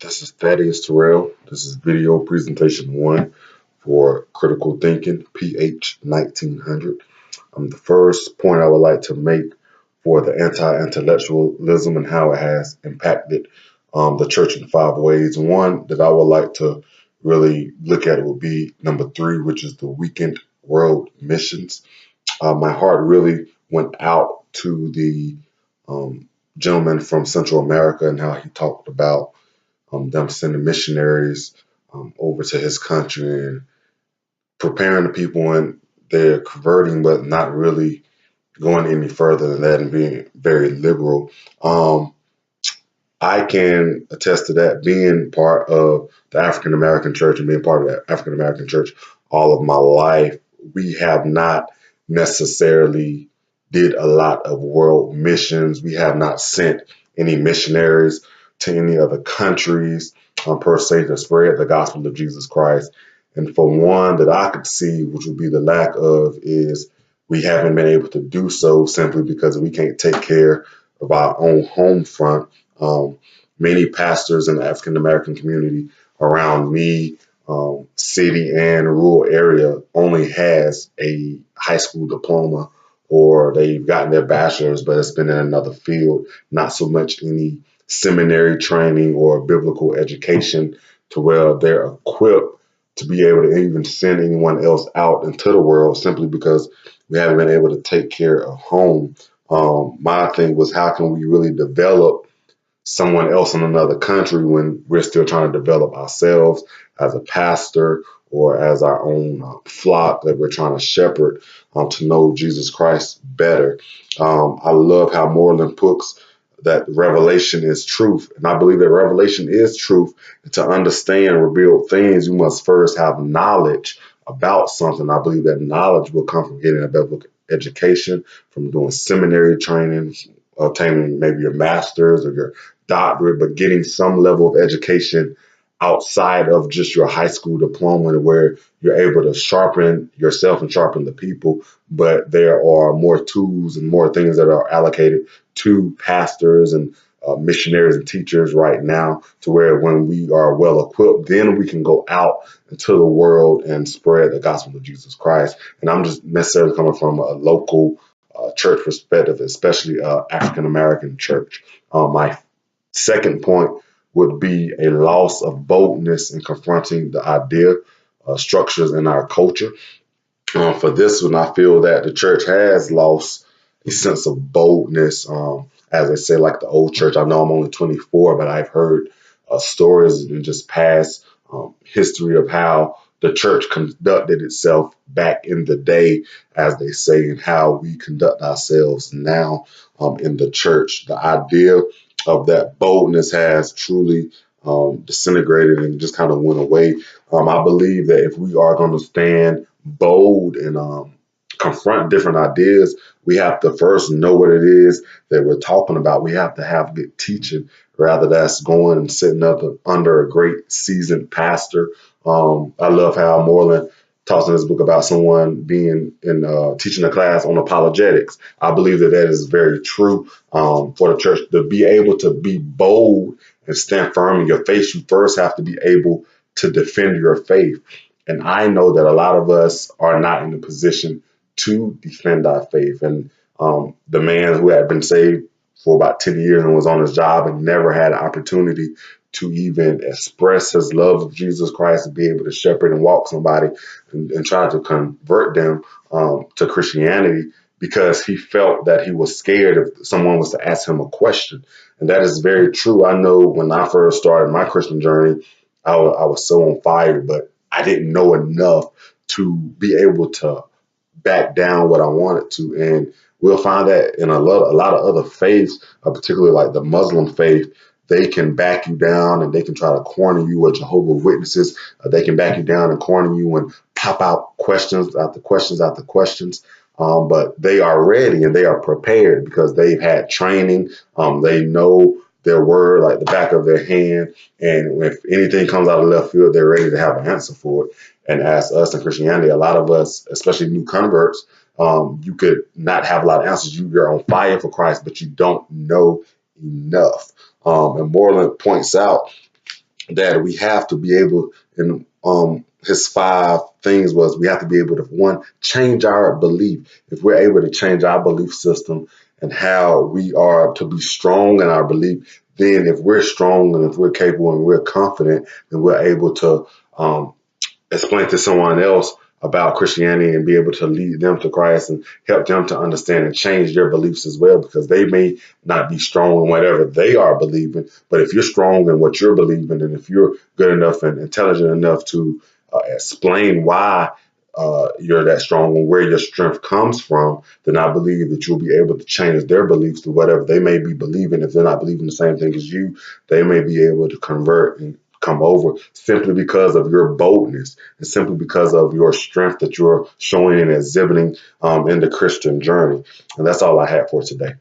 This is Thaddeus Terrell. This is video presentation one for Critical Thinking, PH 1900. The first point I would like to make for the anti-intellectualism and how it has impacted the church in five ways. One that I would like to really look at would be number three, which is the weakened world missions. My heart really went out to the gentleman from Central America and how he talked about them sending missionaries over to his country and preparing the people, and they're converting, but not really going any further than that and being very liberal. I can attest to that, being part of the African American church and being part of the African American church all of my life. We have not necessarily did a lot of world missions. We have not sent any missionaries to any other countries per se to spread the gospel of Jesus Christ. And for one that I could see, which would be the lack of, is we haven't been able to do so simply because we can't take care of our own home front. Many pastors in the African American community around me, city and rural area, only has a high school diploma, or they've gotten their bachelor's, but it's been in another field, not so much any seminary training or biblical education to where they're equipped to be able to even send anyone else out into the world, simply because we haven't been able to take care of home. My thing was, how can we really develop someone else in another country when we're still trying to develop ourselves as a pastor or as our own flock that we're trying to shepherd to know Jesus Christ better. I love how Moreland puts that revelation is truth. And I believe that revelation is truth. And to understand revealed things, you must first have knowledge about something. I believe that knowledge will come from getting a biblical education, from doing seminary training, obtaining maybe your master's or your doctorate, but getting some level of education outside of just your high school diploma, where you're able to sharpen yourself and sharpen the people. But there are more tools and more things that are allocated to pastors and missionaries and teachers right now, to where when we are well equipped, then we can go out into the world and spread the gospel of Jesus Christ. And I'm just necessarily coming from a local church perspective, especially African American church. My second point would be a loss of boldness in confronting the idea structures in our culture. For this one, I feel that the church has lost a sense of boldness. As I say, like the old church, I know I'm only 24, but I've heard stories in just past history of how the church conducted itself back in the day, as they say, and how we conduct ourselves now in the church. The idea of that boldness has truly disintegrated and just kind of went away. I believe that if we are going to stand bold and confront different ideas, we have to first know what it is that we're talking about. We have to have good teaching, rather that's going and sitting up under a great seasoned pastor. I love how Moreland talks in his book about someone being in teaching a class on apologetics. I believe that that is very true for the church. To be able to be bold and stand firm in your faith, you first have to be able to defend your faith. And I know that a lot of us are not in a position to defend our faith. And the man who had been saved for about 10 years and was on his job and never had an opportunity to even express his love of Jesus Christ, and be able to shepherd and walk somebody and try to convert them to Christianity, because he felt that he was scared if someone was to ask him a question. And that is very true. I know when I first started my Christian journey, I was so on fire, but I didn't know enough to be able to back down what I wanted to. And we'll find that in a lot of other faiths, particularly like the Muslim faith, they can back you down and they can try to corner you, with Jehovah's Witnesses. They can back you down and corner you and pop out questions after questions after questions. But they are ready and they are prepared because they've had training. They know their word like the back of their hand. And if anything comes out of left field, they're ready to have an answer for it. And as us in Christianity, a lot of us, especially new converts, you could not have a lot of answers. You're on fire for Christ, but you don't know enough. And Moreland points out that we have to be able, and his 5 things was, we have to be able to, one, change our belief. If we're able to change our belief system and how we are to be strong in our belief, then if we're strong and if we're capable and we're confident, then we're able to explain to someone else about Christianity and be able to lead them to Christ and help them to understand and change their beliefs as well, because they may not be strong in whatever they are believing. But if you're strong in what you're believing, and if you're good enough and intelligent enough to explain why you're that strong and where your strength comes from, then I believe that you'll be able to change their beliefs to whatever they may be believing. If they're not believing the same thing as you, they may be able to convert and come over simply because of your boldness and simply because of your strength that you're showing and exhibiting in the Christian journey. And that's all I had for today.